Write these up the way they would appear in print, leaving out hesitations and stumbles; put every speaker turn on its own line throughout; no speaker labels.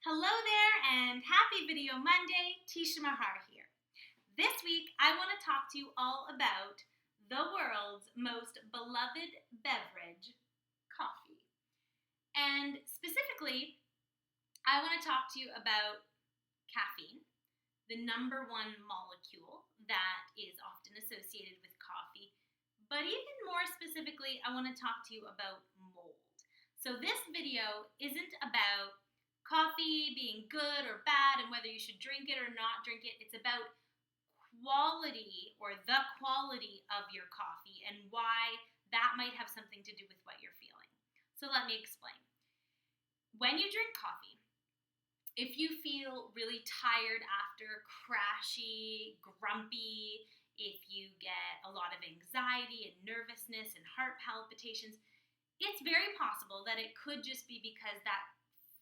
Hello there and happy Video Monday, Teshia Maher here. This week I want to talk to you all about the world's most beloved beverage, coffee. And specifically, I want to talk to you about caffeine, the number one molecule that is often associated with coffee. But even more specifically, I want to talk to you about mold. So this video isn't about coffee being good or bad and whether you should drink it or not drink it. It's about quality or the quality of your coffee and why that might have something to do with what you're feeling. So let me explain. When you drink coffee, if you feel really tired after, crashy, grumpy, if you get a lot of anxiety and nervousness and heart palpitations, it's very possible that it could just be because that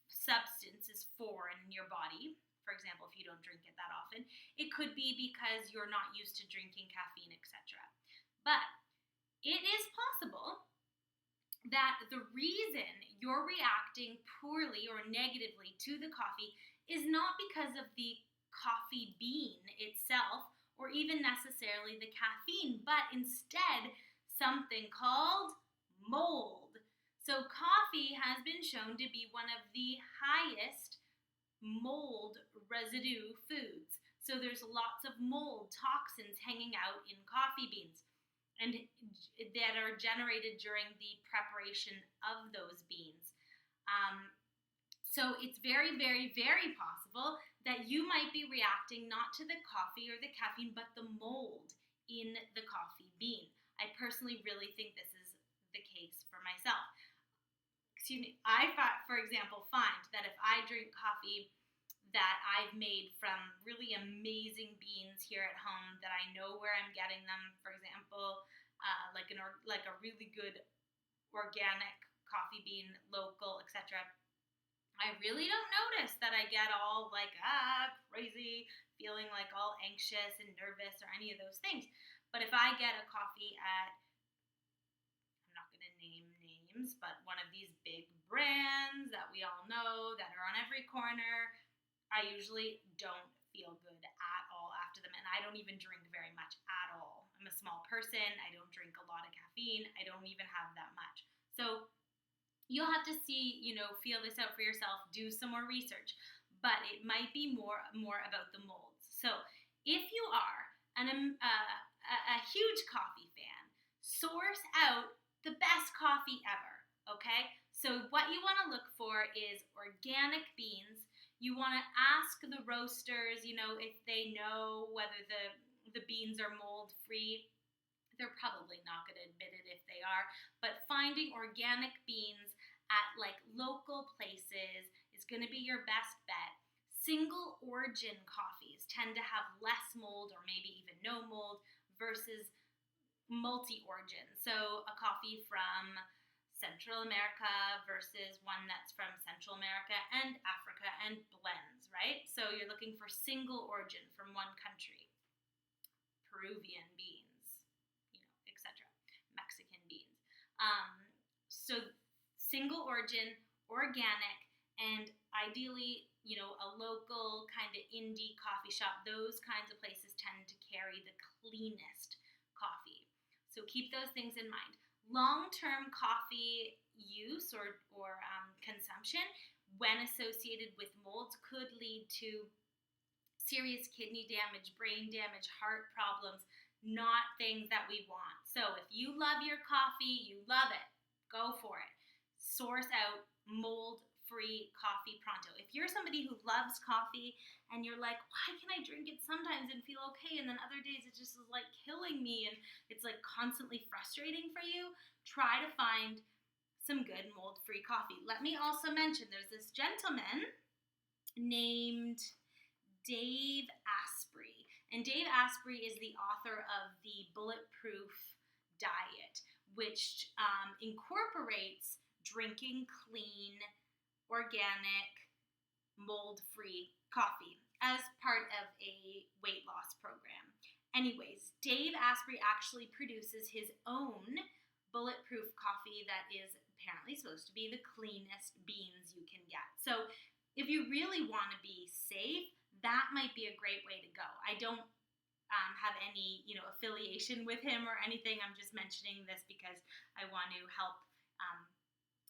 substance is foreign in your body. For example, if you don't drink it that often, it could be because you're not used to drinking caffeine, etc. But it is possible that the reason you're reacting poorly or negatively to the coffee is not because of the coffee bean itself or even necessarily the caffeine, but instead something called mold. So coffee has been shown to be one of the highest mold residue foods. So there's lots of mold toxins hanging out in coffee beans and that are generated during the preparation of those beans. So it's very, very, very possible that you might be reacting not to the coffee or the caffeine, but the mold in the coffee bean. I personally really think this is the case for myself. I, for example, find that if I drink coffee that I've made from really amazing beans here at home, that I know where I'm getting them, for example, like a really good organic coffee bean, local, etc., I really don't notice that I get all crazy, feeling like all anxious and nervous or any of those things. But if I get a coffee at, I'm not going to name names, but one of these big brands that we all know that are on every corner, I usually don't feel good at all after them. And I don't even drink very much at all. I'm a small person. I don't drink a lot of caffeine. I don't even have that much. So you'll have to see, feel this out for yourself, do some more research, but it might be more about the molds. So if you are a huge coffee fan, source out the best coffee ever, okay? So what you want to look for is organic beans. You want to ask the roasters, if they know whether the beans are mold-free. They're probably not going to admit it if they are, but finding organic beans at local places is going to be your best bet. Single origin coffees tend to have less mold or maybe even no mold versus multi-origin. So a coffee from Central America versus one that's from Central America and Africa and blends, right? So you're looking for single origin from one country. Peruvian beans, etc. Mexican beans. So single origin, organic, and ideally, a local kind of indie coffee shop. Those kinds of places tend to carry the cleanest coffee. So keep those things in mind. Long-term coffee use or consumption, when associated with molds, could lead to serious kidney damage, brain damage, heart problems, not things that we want. So if you love your coffee, you love it, go for it. Source out mold-free coffee pronto. If you're somebody who loves coffee and you're like, why can I drink it sometimes and feel okay, and then other days it just is like killing me and it's like constantly frustrating for you, try to find some good mold-free coffee. Let me also mention there's this gentleman named Dave Asprey. And Dave Asprey is the author of the Bulletproof diet, which incorporates drinking clean, organic, mold-free coffee as part of a weight loss program. Anyways, Dave Asprey actually produces his own Bulletproof coffee that is apparently supposed to be the cleanest beans you can get. So if if you really want to be safe, that might be a great way to go. I don't have any, affiliation with him or anything. I'm just mentioning this because I want to help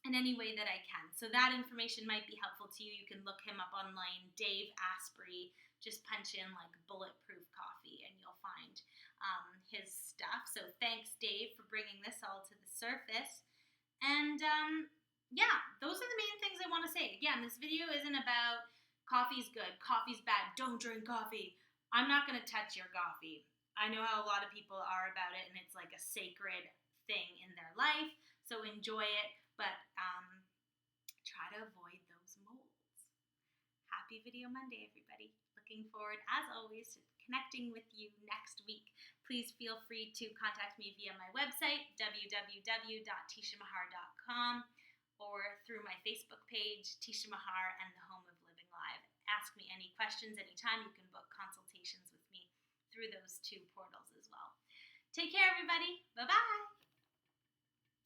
in any way that I can. So that information might be helpful to you. You can look him up online, Dave Asprey. Just punch in like Bulletproof coffee and you'll find his stuff. So thanks, Dave, for bringing this all to the surface. And yeah, those are the main things I want to say. Again, this video isn't about coffee's good, coffee's bad, don't drink coffee. I'm not going to touch your coffee. I know how a lot of people are about it, and it's like a sacred thing in their life. So enjoy it, but try to avoid those molds. Happy Video Monday, everybody. Looking forward, as always, to connecting with you next week. Please feel free to contact me via my website, www.teshiamahar.com, or through my Facebook page, Teshia Maher and the Home of Living Live. Ask me any questions anytime. You can book consultations with me through those two portals as well. Take care, everybody. Bye-bye.